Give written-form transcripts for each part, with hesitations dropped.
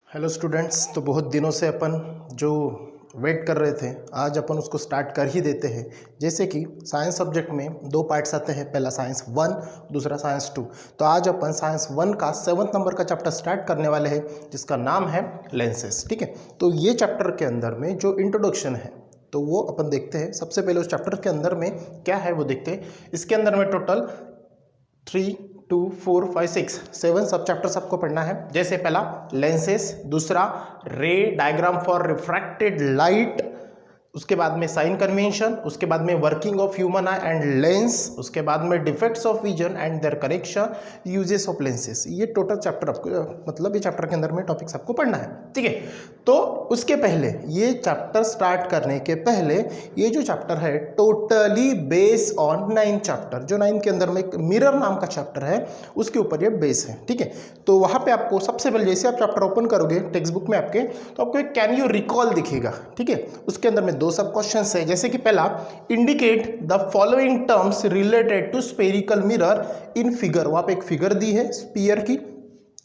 Hello students. तो बहुत दिनों से अपन जो वेट कर रहे थे आज अपन उसको स्टार्ट कर ही देते हैं। जैसे कि साइंस सब्जेक्ट में दो पार्ट्स आते हैं, पहला साइंस 1 दूसरा साइंस 2। तो आज अपन साइंस 1 का 7th नंबर का चैप्टर स्टार्ट करने वाले हैं जिसका नाम है लेंसेस। ठीक है, तो ये चैप्टर के अंदर में जो इंट्रोडक्शन है तो वो अपन देखते हैं। सबसे पहले उस चैप्टर के अंदर में क्या है वो देखते हैं। इसके अंदर में टोटल 3, 2, 4, 5, 6, 7 सब चैप्टर्स आपको पढ़ना है। जैसे पहला लेंसेस, दूसरा रे डायग्राम फॉर रिफ्रैक्टेड लाइट, उसके बाद में साइन कन्वेंशन, उसके बाद में working of human eye and lens, उसके बाद में defects of vision and their correction, uses of lenses. ये टोटल चैप्टर आपको मतलब ये चैप्टर के अंदर में टॉपिक्स आपको पढ़ना है। ठीक है, तो उसके पहले ये चैप्टर स्टार्ट करने के पहले ये जो चैप्टर है totally base on 9th chapter, जो 9th के अंदर में एक मिरर नाम का चैप्टर है उसके ऊपर ये बेस है। ठीक है, तो वहाँ पे आपको सबसे पहले जैसे आप चैप्टर ओपन करोगे टेक्स्ट बुक में आपके, तो आपको एक कैन यू रिकॉल दिखेगा। ठीक है, उसके अंदर में दो सब क्वेश्चंस है। जैसे कि पहला, indicate the following terms related to spherical mirror in figure. वहां पे एक फिगर दी है स्फीयर की।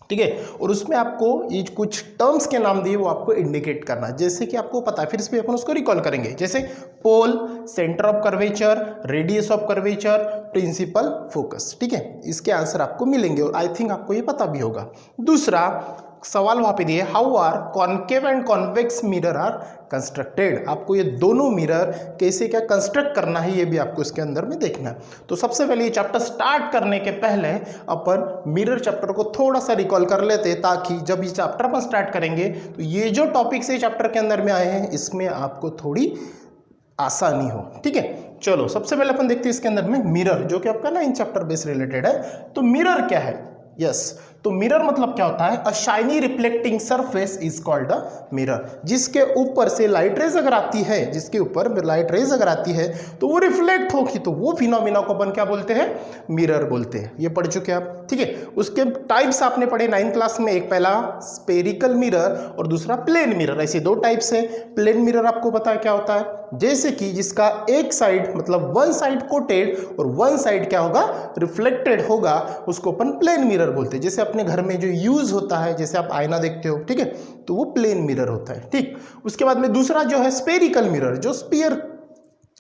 ठीक है, और उसमें आपको ये कुछ टर्म्स के नाम दिए वो आपको इंडिकेट करना है। जैसे कि आपको पता है, फिर इस पे अपन उसको रिकॉल करेंगे। जैसे pole, centre of curvature, radius of curvature, principal focus. ठीक है, इसके आंसर आपको मिलेंगे और आई थिंक आपको ये पता भी होगा। दूसरा सवाल वहां पे दिए, how are concave and convex mirror are constructed. आपको ये दोनों मिरर कैसे क्या कंस्ट्रक्ट करना है ये भी आपको इसके अंदर में देखना है। तो सबसे पहले ये चैप्टर स्टार्ट करने के पहले अपन मिरर चैप्टर को थोड़ा सा रिकॉल कर लेते हैं, ताकि जब ये चैप्टर अपन स्टार्ट करेंगे तो ये जो टॉपिक्स है चैप्टर के अंदर में आए हैं इसमें आपको थोड़ी आसानी हो। ठीक है, चलो सबसे पहले अपन देखते हैं इसके अंदर में मिरर, जो कि आपका 9th चैप्टर बेस रिलेटेड है। तो मिरर क्या है? यस, तो मिरर मतलब क्या होता है? अ shiny reflecting surface is called a mirror. जिसके ऊपर से लाइट रेज अगर आती है, जिसके ऊपर लाइट रेज अगर आती है तो वो रिफ्लेक्ट होगी, तो वो फिनोमिना को अपन क्या बोलते हैं? मिरर बोलते हैं। ये पढ़ चुके आप। ठीक है, उसके टाइप्स आपने पढ़े 9th क्लास में। एक पहला स्पेरिकल मिरर और दूसरा प्लेन मिरर। ऐसे दो टाइप्स है। प्लेन मिरर आपको पता है क्या होता है? जैसे कि जिसका एक साइड मतलब वन साइड कोटेड और वन साइड क्या होगा? रिफ्लेक्टेड होगा, उसको अपन प्लेन मिरर बोलते हैं। जैसे अपने घर में जो यूज होता है, जैसे आप आईना देखते हो, ठीक है, तो वो प्लेन मिरर होता है। ठीक, उसके बाद में दूसरा जो है स्पेरिकल मिरर, जो स्फीयर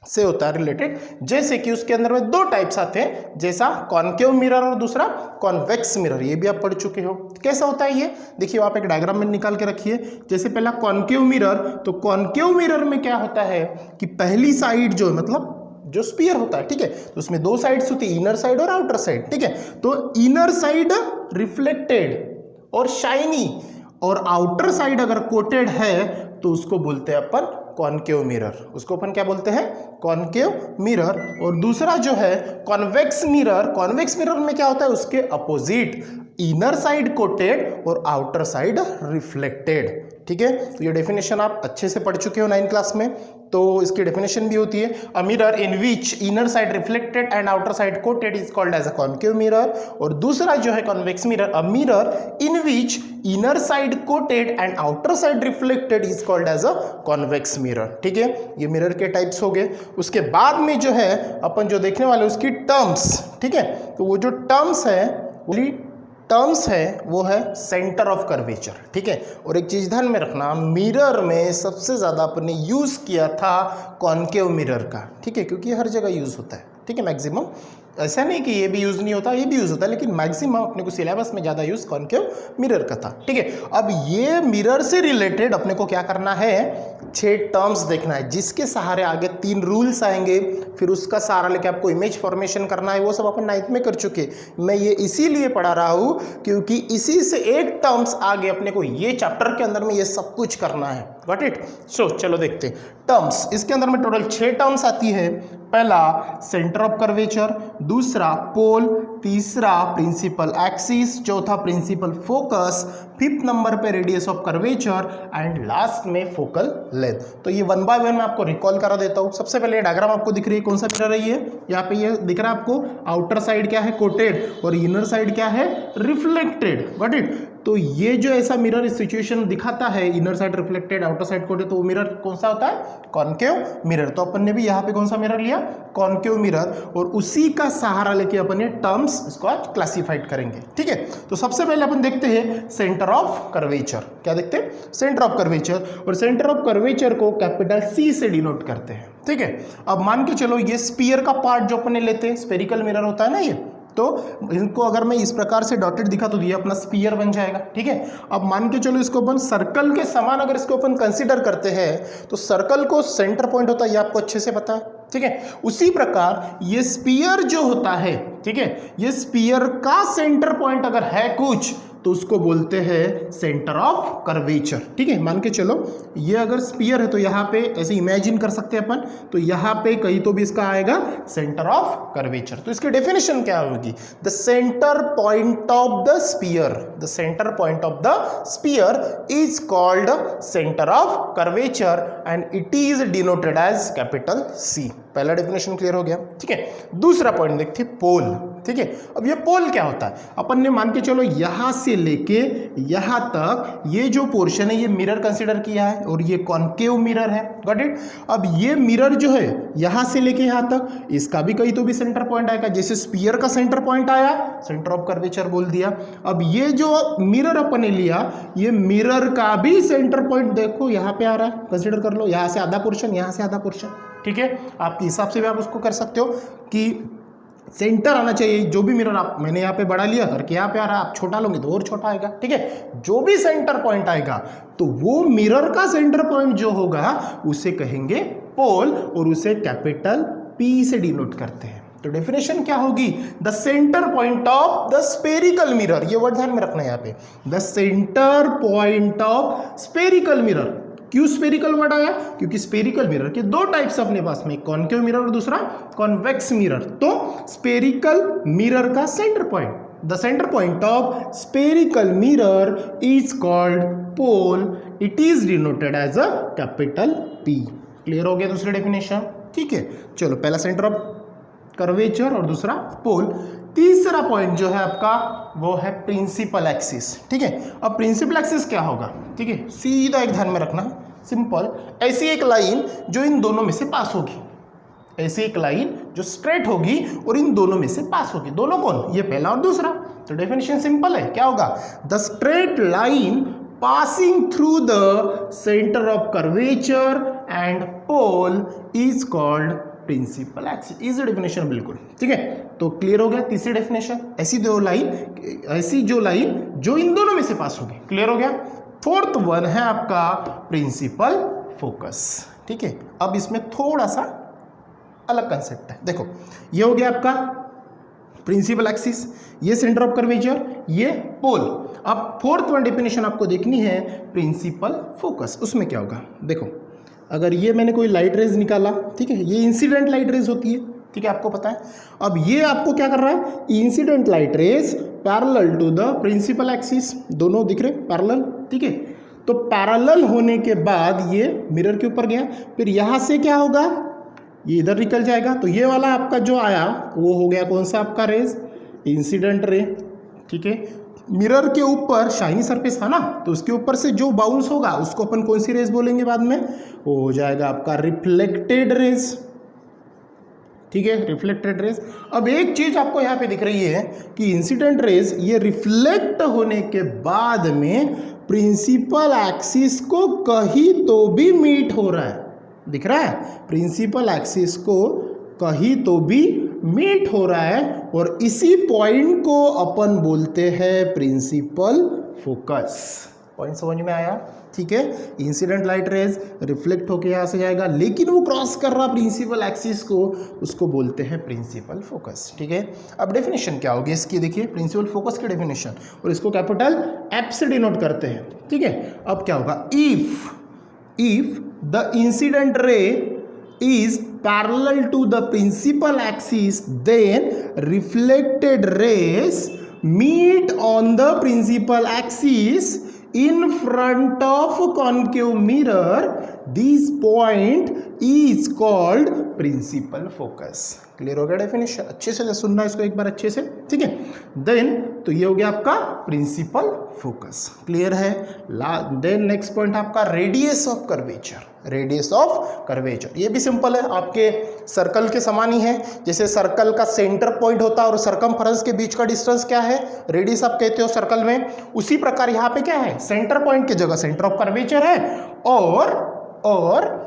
से होता है रिलेटेड। जैसे कि उसके अंदर में दो टाइप्स आते हैं, जैसा कॉन्केव मिरर और दूसरा कॉन्वेक्स मिरर। ये भी आप पढ़ चुके हो। कैसा होता है ये? देखिए आप एक डायग्राम में निकाल के रखिए। जैसे पहला कॉन्केव मिरर, तो कॉन्केव मिरर में क्या होता है कि पहली साइड जो है मतलब जो स्फीयर होता है, ठीक है, तो उसमें दो साइड्स होती है, इनर साइड और आउटर साइड। ठीक है, तो इनर साइड रिफ्लेक्टेड और शाइनी और आउटर साइड अगर कोटेड है तो उसको बोलते हैं अपन कॉन्केव मिरर। उसको अपन क्या बोलते हैं? Concave mirror. और दूसरा जो है कॉन्वेक्स मिरर। कॉन्वेक्स मिरर में क्या होता है? उसके अपोजिट, इनर साइड कोटेड और आउटर साइड रिफ्लेक्टेड। ठीक है, तो ये डेफिनेशन आप अच्छे से पढ़ चुके हो 9th क्लास में। तो इसकी डेफिनेशन भी होती है, a mirror in which inner side reflected and outer side coated is called as a concave mirror. और दूसरा जो है convex mirror, a mirror in which inner side coated and outer side reflected is called as a convex mirror. ठीक है, ये mirror के types हो गए। उसके बाद में जो है अपन जो देखने वाले उसकी टर्म्स। ठीक है, तो वो जो टर्म्स है वो है सेंटर ऑफ कर्वेचर। ठीक है, और एक चीज ध्यान में रखना, मिरर में सबसे ज्यादा अपने यूज किया था कॉन्केव मिरर का। ठीक है, क्योंकि हर जगह यूज होता है। ठीक है, मैक्सिमम, ऐसा नहीं कि ये भी यूज नहीं होता, ये भी यूज होता है, लेकिन मैक्सिमम अपने को सिलेबस में ज्यादा यूज कॉन्केव मिरर का था। ठीक है, अब ये मिरर से रिलेटेड अपने को क्या करना है? 6 टर्म्स देखना है, जिसके सहारे आगे 3 रूल्स आएंगे, फिर उसका सहारा लेके आपको इमेज फॉर्मेशन करना है। वो सब अपन 9th में कर चुके। मैं ये इसीलिए पढ़ा रहा हूं क्योंकि इसी से एक टर्म्स आगे अपने को ये चैप्टर के अंदर में ये सब कुछ करना है। Got it? सो चलो देखते हैं टर्म्स। इसके अंदर में टोटल 6 टर्म्स आती है। पहला सेंटर ऑफ कर्वेचर, दूसरा पोल, तीसरा प्रिंसिपल एक्सिस, चौथा प्रिंसिपल फोकस, 5th नंबर पे radius of curvature and last में फोकल लेंथ। तो ये 1 बाय 1 मैं आपको रिकॉल करा देता हूँ। सबसे पहले डायग्राम आपको दिख रही है, कौन सा मिरर है ये? यहाँ पे ये दिख रहा है आपको, आउटर साइड क्या है? कोटेड और इनर साइड क्या है? रिफ्लेक्टेड। Got it? तो ये जो ऐसा मिरर सिचुएशन दिखाता है, inner side reflected outer side coated, तो वो मिरर कौन सा होता है? Concave mirror. तो अपन ने भी यहाँ पे कौन सा मिरर लिया? कॉनकेव मिरर, और उसी का सहारा लेके अपन ये टर्म्स इसको आज क्लासिफाइड करेंगे। ठीक है, तो सबसे पहले अपन देखते हैं सेंटर ऑफ कर्वेचर। क्या देखते हैं? सेंटर ऑफ कर्वेचर, और सेंटर ऑफ कर्वेचर को कैपिटल C से डिनोट करते हैं। ठीक है, अब मान के चलो ये स्फीयर का पार्ट जो अपन लेते हैं, स्फेरिकल मिरर होता है ना ये, तो इनको अगर मैं इस प्रकार से डॉटेड दिखा तो ये अपना स्फीयर बन जाएगा। ठीक है, अब मान के चलो इसको अपन सर्कल के समान अगर इसको अपन कंसीडर करते हैं तो सर्कल को सेंटर पॉइंट होता है, ये आपको अच्छे से पता है। ठीक है, उसी प्रकार ये स्फीयर जो होता है, ठीक है, ये स्फीयर का सेंटर पॉइंट अगर है कुछ तो उसको बोलते हैं सेंटर ऑफ कर्वेचर। ठीक है, मान के चलो ये अगर स्फीयर है तो यहाँ पे ऐसे इमेजिन कर सकते हैं अपन, तो यहाँ पे कहीं तो भी इसका आएगा सेंटर ऑफ कर्वेचर। तो इसकी डेफिनेशन क्या होगी? The centre point of the sphere, the centre point of the sphere is called centre of curvature and it is denoted as capital C। पहला डेफिनेशन क्लियर हो गया। ठीक है, दूसरा पॉइंट देखते हैं, पोल। ठीक है, अब ये पोल क्या होता है? अपन ने मान के चलो यहां से लेके यहां तक ये जो पोर्शन है ये मिरर कंसीडर किया है, और ये कॉनकेव मिरर है। Got it? अब ये मिरर जो है यहां से लेके यहां तक, इसका भी कहीं तो भी सेंटर पॉइंट आएगा, जैसे स्फीयर का सेंटर पॉइंट आया, सेंटर ऑफ कर्वेचर बोल दिया। अब ये जो मिरर अपन ने लिया, ये मिरर का भी सेंटर पॉइंट देखो यहां पे आ रहा है, कंसीडर कर लो, यहां से आधा पोर्शन, यहां से आधा पोर्शन। ठीक है, आपके हिसाब से भी आप उसको कर सकते हो कि सेंटर आना चाहिए। जो भी मिरर आप, मैंने यहाँ पे बड़ा लिया करके यहाँ पे आ रहा है, आप छोटा लोगे तो और छोटा आएगा। ठीक है, जो भी सेंटर पॉइंट आएगा तो वो मिरर का सेंटर पॉइंट जो होगा उसे कहेंगे पोल, और उसे कैपिटल P से डिनोट करते हैं। तो डेफिनेशन क्या होगी? The centre point of the spherical mirror, ये वर्ड ध्यान में रखना है यहाँ पे, the centre point of spherical mirror. क्यों स्फेरिकल वर्ड आया? क्योंकि स्फेरिकल मिरर के दो टाइप्स अपने पास में, कॉनकेव मिरर और दूसरा कॉन्वेक्स मिरर। तो स्फेरिकल मिरर का centre point, the centre point of spherical mirror is called pole, it is denoted as a capital P। Clear हो गया दूसरा डेफिनेशन? ठीक है, चलो पहला सेंटर ऑफ कर्वेचर और दूसरा पोल। तीसरा पॉइंट जो है आपका वो है प्रिंसिपल एक्सिस। ठीक है, अब प्रिंसिपल एक्सिस क्या होगा? ठीक है, सीधा एक ध्यान में रखना, सिंपल, ऐसी एक लाइन जो इन दोनों में से पास होगी, ऐसी एक लाइन जो स्ट्रेट होगी और इन दोनों में से पास होगी। दोनों कौन? ये पहला और दूसरा। तो डेफिनेशन सिंपल है, क्या होगा? The straight line passing through the centre of curvature and pole is called principal axis. Easy definition बिल्कुल। ठीक है, तो क्लियर हो गया तीसरी डेफिनेशन, ऐसी दो लाइन, ऐसी जो लाइन जो इन दोनों में से पास होगी। क्लियर हो गया। फोर्थ वन है आपका प्रिंसिपल फोकस। ठीक है, अब इसमें थोड़ा सा अलग कंसेप्ट है। देखो, ये हो गया आपका प्रिंसिपल एक्सिस, ये सेंटर ऑफ कर्वेचर, ये पोल। अब फोर्थ वन डेफिनेशन आपको देखनी है प्रिंसिपल फोकस। उसमें क्या होगा? देखो, अगर ये मैंने कोई लाइट रेज निकाला, ठीक है, ये इंसिडेंट लाइट रेज होती है, ठीक है, आपको पता है। अब ये आपको क्या कर रहा है? Incident light rays parallel to the principal axis, दोनों दिख रहे पैरेलल। ठीक है, तो पैरेलल होने के बाद ये मिरर के ऊपर गया, फिर यहाँ से क्या होगा? ये इधर निकल जाएगा, तो ये वाला आपका जो आया वो हो गया कौन सा आपका रेज? Incident ray. ठीक है, मिरर के ऊपर शाइनी सरफेस था ना, तो उसके ऊपर से जो बाउंस होगा उसको अपन कौन सी रेज बोलेंगे बाद में? वो हो जाएगा आपका रिफ्लेक्टेड रेज। ठीक है, रिफ्लेक्टेड रेज। अब एक चीज आपको यहाँ पे दिख रही है कि इंसिडेंट रेज ये रिफ्लेक्ट होने के बाद में प्रिंसिपल एक्सिस को कहीं तो भी मीट हो रहा है, दिख रहा है? प्रिंसिपल एक्सिस को कहीं तो भी मीट हो रहा है, और इसी पॉइंट को अपन बोलते हैं प्रिंसिपल फोकस। पॉइंट समझ में आया? ठीक है, इंसिडेंट लाइट रेज रिफ्लेक्ट होके यहाँ से जाएगा, लेकिन वो क्रॉस कर रहा प्रिंसिपल एक्सिस को, उसको बोलते हैं प्रिंसिपल फोकस। ठीक है, अब डेफिनेशन क्या होगी इसकी? देखिए, प्रिंसिपल फोकस की डेफिनेशन, और इसको कैपिटल F से डिनोट करते हैं। ठीक है, अब क्या होगा? If the incident ray is parallel to the principal axis, then reflected rays meet on the principal axis in front of concave mirror, this point is called principal focus. Clear हो गया definition? अच्छे से सुनना इसको एक बार अच्छे से, ठीक है। देन तो ये हो गया आपका प्रिंसिपल फोकस। क्लियर है? देन नेक्स्ट पॉइंट आपका radius of curvature. Radius of curvature ये भी सिंपल है, आपके सर्कल के समान ही है। जैसे सर्कल का सेंटर पॉइंट होता है और सरकमफेरेंस के बीच का डिस्टेंस क्या है, रेडियस आप कहते हो सर्कल में। उसी प्रकार यहाँ पे क्या है, सेंटर पॉइंट की जगह सेंटर ऑफ कर्वेचर है और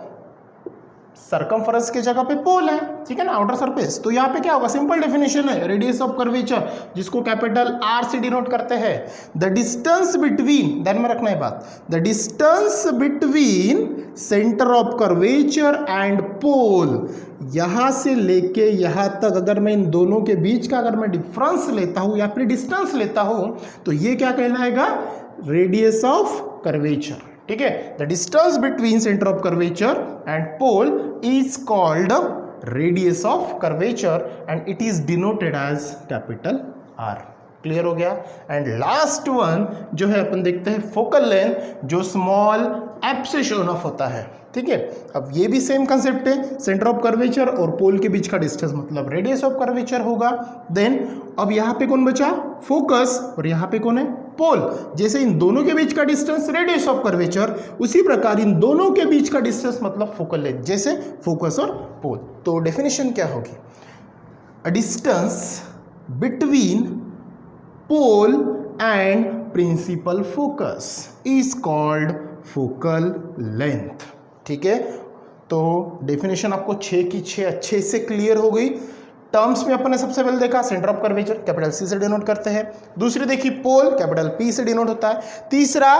सरकमफेरेंस की जगह पे पोल है, ठीक है ना, आउटर सरफेस। तो यहाँ पे क्या होगा, सिंपल डेफिनेशन है, रेडियस ऑफ कर्वेचर जिसको कैपिटल आर से डिनोट करते हैं। द डिस्टेंस बिटवीन, ध्यान में रखना है बात, the distance between centre of curvature and pole, यहां से लेके यहां तक अगर मैं इन दोनों के बीच का अगर मैं डिफरेंस लेता हूं या फिर डिस्टेंस लेता हूं तो ये क्या कहलाएगा, रेडियस ऑफ कर्वेचर। ठीक है, the distance between centre of curvature and pole is called radius of curvature and it is denoted as capital R. Clear हो गया? एंड लास्ट वन जो है अपन देखते हैं फोकल लेंथ, जो स्मॉल एफ से शोन ऑफ होता है। ठीक है, अब ये भी सेम कंसेप्ट है, सेंटर ऑफ कर्वेचर और पोल के बीच का डिस्टेंस मतलब रेडियस ऑफ कर्वेचर होगा। देन अब यहाँ पे कौन बचा, फोकस, और यहाँ पे कौन है, पोल। जैसे इन दोनों के बीच का डिस्टेंस रेडियस ऑफ कर्वेचर, उसी प्रकार इन दोनों के बीच का डिस्टेंस मतलब फोकल लेंथ, जैसे फोकस और पोल। तो डेफिनेशन क्या होगी, a distance between pole and principal focus is called focal length. ठीक है, तो डेफिनेशन आपको 6 की 6 अच्छे से क्लियर हो गई। टर्म्स में अपन ने सबसे पहले देखा centre of curvature capital C से डिनोट करते हैं, दूसरी देखी पोल कैपिटल पी से डिनोट होता है, तीसरा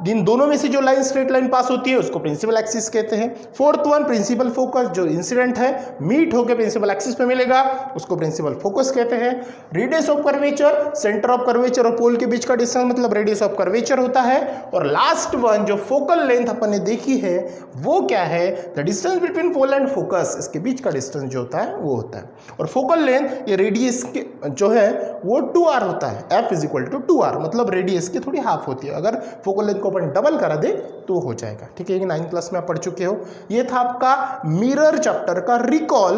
इन दोनों में से जो लाइन स्ट्रेट लाइन पास होती है उसको प्रिंसिपल एक्सिस कहते हैं, फोर्थ वन प्रिंसिपल फोकस, जो इंसिडेंट है मीट होकर प्रिंसिपल एक्सिस पे मिलेगा उसको प्रिंसिपल फोकस कहते हैं। Radius of curvature, centre of curvature और पोल के बीच का डिस्टेंस मतलब रेडियस ऑफ कर्वेचर होता है। और लास्ट वन जो फोकल लेंथ अपन ने देखी है वो क्या है, the distance between pole and focus, इसके बीच का डिस्टेंस जो होता है वो होता है। और फोकल लेंथ ये रेडियस के जो है वो 2r होता है, f is equal to 2r, मतलब रेडियस की थोड़ी हाफ होती है। अगर फोकल लेंथ को अपन डबल करा दे तो हो जाएगा। ठीक है, 9th क्लास में आप पढ़ चुके हो। ये था आपका मिरर चैप्टर का रिकॉल।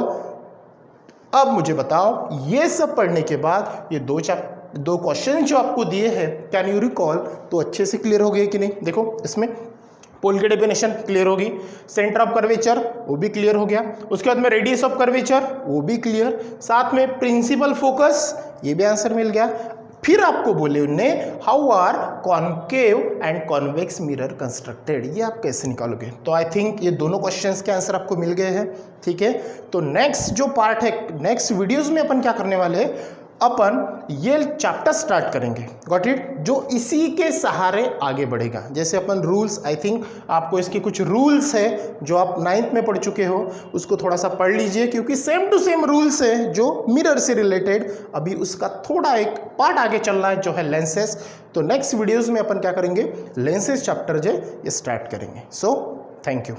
अब मुझे बताओ, ये सब पढ़ने के बाद ये दो क्वेश्चन जो आपको दिए हैं, कैन यू रिकॉल, तो अच्छे से क्लियर हो गए कि नहीं। देखो इसमें पोल की डेफिनेशन क्लियर होगी, सेंटर ऑफ कर्वेचर वो भी क्लियर हो गया, उसके बाद में रेडियस ऑफ कर्वेचर वो भी क्लियर, साथ में प्रिंसिपल फोकस ये भी आंसर मिल गया। फिर आपको बोले उनने how are concave and convex mirror constructed, ये आप कैसे निकालोगे। तो आई थिंक ये दोनों क्वेश्चंस के आंसर आपको मिल गए हैं। ठीक है, तो नेक्स्ट जो पार्ट है, नेक्स्ट वीडियोस में अपन क्या करने वाले हैं, अपन ये चैप्टर स्टार्ट करेंगे, गॉट इट, जो इसी के सहारे आगे बढ़ेगा। जैसे अपन रूल्स, आई थिंक आपको इसके कुछ रूल्स है जो आप 9th में पढ़ चुके हो, उसको थोड़ा सा पढ़ लीजिए, क्योंकि सेम टू सेम रूल्स है जो मिरर से रिलेटेड। अभी उसका थोड़ा एक पार्ट आगे चल रहा है जो है लेंसेज। तो नेक्स्ट वीडियोज में अपन क्या करेंगे, लेंसेज चैप्टर जो ये स्टार्ट करेंगे। So thank you.